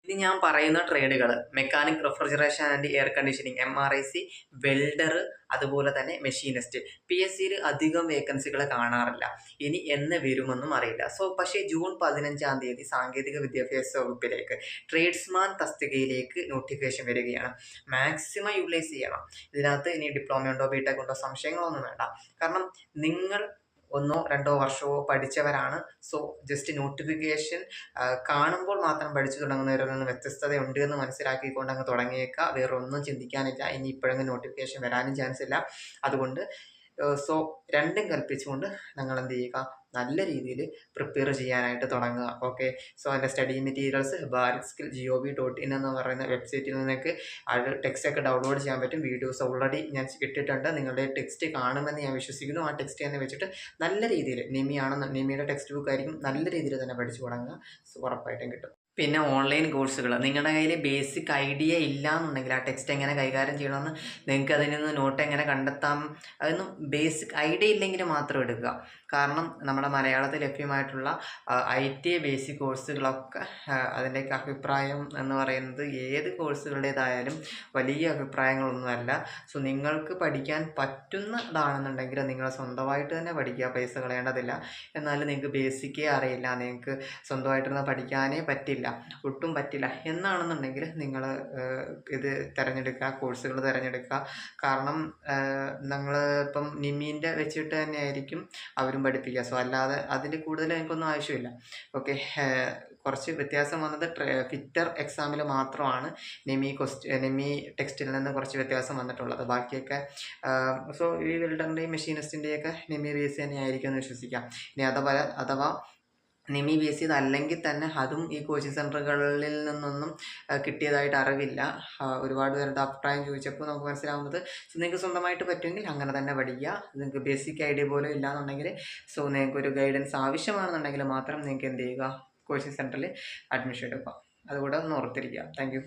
ഇനി ഞാൻ പറയുന്ന ട്രേഡുകൾ mechanic, refrigeration and air conditioning, MRIC, welder, അതുപോലെ തന്നെ മെഷീനിസ്റ്റ്. PSCയിൽ അധികം വേക്കൻസികൾ കാണാറില്ല. ഇനി എന്ന് വരുമെന്നും അറിയില്ല. പക്ഷേ ജൂൺ 15-ാം തീയതി സാങ്കേതിക വിദ്യാഭ്യാസ വകുപ്പിലേക്ക് ട്രേഡ്സ്മാൻ തസ്തികയിലേക്ക് നോട്ടിഫിക്കേഷൻ വരികയാണ്. മാക്സിമം യൂട്ടിലൈസ് ചെയ്യണം. ഇതിനകത്ത് ഇനി ഡിപ്ലോമ ഉണ്ടോ ബിടെക് ഉണ്ടോ സംശയങ്ങളൊന്നും വേണ്ട. കാരണം നിങ്ങൾ 1-2 വർഷമോ പഠിച്ചവരാണ്. ജസ്റ്റ് നോട്ടിഫിക്കേഷൻ കാണുമ്പോൾ മാത്രം പഠിച്ചു തുടങ്ങുന്നവരിൽ നിന്ന് വ്യത്യസ്തതയുണ്ട് എന്ന് മനസ്സിലാക്കിക്കൊണ്ട് അങ്ങ് തുടങ്ങിയേക്കാം. വേറെ ഒന്നും ചിന്തിക്കാനില്ല. ഇനി ഇപ്പോഴെങ്കിലും നോട്ടിഫിക്കേഷൻ വരാനും ചാൻസ് ഇല്ല. അതുകൊണ്ട് രണ്ടും കൽപ്പിച്ചുകൊണ്ട് നിങ്ങൾ എന്ത് ചെയ്യുക, നല്ല രീതിയിൽ പ്രിപ്പയർ ചെയ്യാനായിട്ട് തുടങ്ങുക. ഓക്കെ. അതിൻ്റെ സ്റ്റഡി മെറ്റീരിയൽസ് bharatskill.gov.in എന്ന് പറയുന്ന വെബ്സൈറ്റിൽ നിന്നൊക്കെ അത് ടെക്സ്റ്റ് ഒക്കെ ഡൗൺലോഡ് ചെയ്യാൻ പറ്റും. വീഡിയോസ് ഓൾറെഡി ഞാൻ ഇട്ടിട്ടുണ്ട്. നിങ്ങളുടെ ടെക്സ്റ്റ് കാണുമെന്ന് ഞാൻ വിശ്വസിക്കുന്നു. ആ ടെക്സ്റ്റ് തന്നെ വെച്ചിട്ട് നല്ല രീതിയിൽ നിമിയുടെ ടെക്സ്റ്റ് ബുക്ക് ആയിരിക്കും, നല്ല രീതിയിൽ തന്നെ പഠിച്ചു തുടങ്ങുക. ഉറപ്പായിട്ടും കിട്ടും. പിന്നെ ഓൺലൈൻ കോഴ്സുകൾ, നിങ്ങളുടെ കയ്യിൽ ബേസിക് ഐഡിയ ഇല്ല എന്നുണ്ടെങ്കിൽ ആ ടെക്സ്റ്റ് എങ്ങനെ കൈകാര്യം ചെയ്യണമെന്ന്, നിങ്ങൾക്ക് അതിൽ നിന്ന് നോട്ട് എങ്ങനെ കണ്ടെത്താം, അതൊന്നും ബേസിക് ഐഡിയ ഇല്ലെങ്കിൽ മാത്രം എടുക്കുക. കാരണം നമ്മുടെ മലയാളത്തിൽ ലഭ്യമായിട്ടുള്ള IT ബേസിക് കോഴ്സുകളൊക്കെ അതിൻ്റെയൊക്കെ അഭിപ്രായം എന്ന് പറയുന്നത് ഏത് കോഴ്സുകളുടേതായാലും വലിയ അഭിപ്രായങ്ങളൊന്നുമല്ല. നിങ്ങൾക്ക് പഠിക്കാൻ പറ്റുന്നതാണെന്നുണ്ടെങ്കിൽ നിങ്ങൾ സ്വന്തമായിട്ട് തന്നെ പഠിക്കുക, പൈസ കളയേണ്ടതില്ല. എന്നാൽ നിങ്ങൾക്ക് ബേസിക്കേ അറിയില്ല, നിങ്ങൾക്ക് സ്വന്തമായിട്ടൊന്നും പഠിക്കാനേ പറ്റില്ല, ഒട്ടും പറ്റില്ല എന്നാണെന്നുണ്ടെങ്കിൽ നിങ്ങൾ ഇത് തിരഞ്ഞെടുക്കുക, കോഴ്സുകൾ തിരഞ്ഞെടുക്കുക. കാരണം നിങ്ങൾ ഇപ്പം നിമീൻ്റെ വെച്ചിട്ട് തന്നെ ആയിരിക്കും അവരും പഠിപ്പിക്കുക. അല്ലാതെ അതിൽ കൂടുതൽ എനിക്കൊന്നും ആവശ്യമില്ല. ഓക്കെ. കുറച്ച് വ്യത്യാസം വന്നത് ഫിറ്റർ എക്സാമിൽ മാത്രമാണ് നിമി ടെക്സ്റ്റിൽ നിന്ന് കുറച്ച് വ്യത്യാസം വന്നിട്ടുള്ളത്. ബാക്കിയൊക്കെ ഈ വെൽഡറിൻ്റെയും മെഷീനിസ്റ്റിൻ്റെയൊക്കെ നിമി ബേസ് തന്നെ ആയിരിക്കും എന്ന് വിശ്വസിക്കാം. ഇനി അഥവാ നിമി ബേസ് ചെയ്തല്ലെങ്കിൽ തന്നെ അതും ഈ കോച്ചിങ് സെൻറ്ററുകളിൽ നിന്നൊന്നും കിട്ടിയതായിട്ട് അറിവില്ല. ഒരുപാട് പേരുടെ അഭിപ്രായം ചോദിച്ചപ്പോൾ നമുക്ക് മനസ്സിലാവുന്നത് നിങ്ങൾക്ക് സ്വന്തമായിട്ട് പറ്റുമെങ്കിൽ അങ്ങനെ തന്നെ പഠിക്കുക. നിങ്ങൾക്ക് ബേസിക് ഐഡിയ പോലും ഇല്ലയെന്നുണ്ടെങ്കിൽ നിങ്ങൾക്ക് ഒരു ഗൈഡൻസ് ആവശ്യമാണെന്നുണ്ടെങ്കിൽ മാത്രം നിങ്ങൾക്ക് എന്ത് ചെയ്യുക, കോച്ചിങ് സെൻറ്ററിൽ അഡ്മിഷൻ എടുക്കുക. അതുകൂടെ ഒന്ന് ഓർത്തിരിക്കുക. Thank you.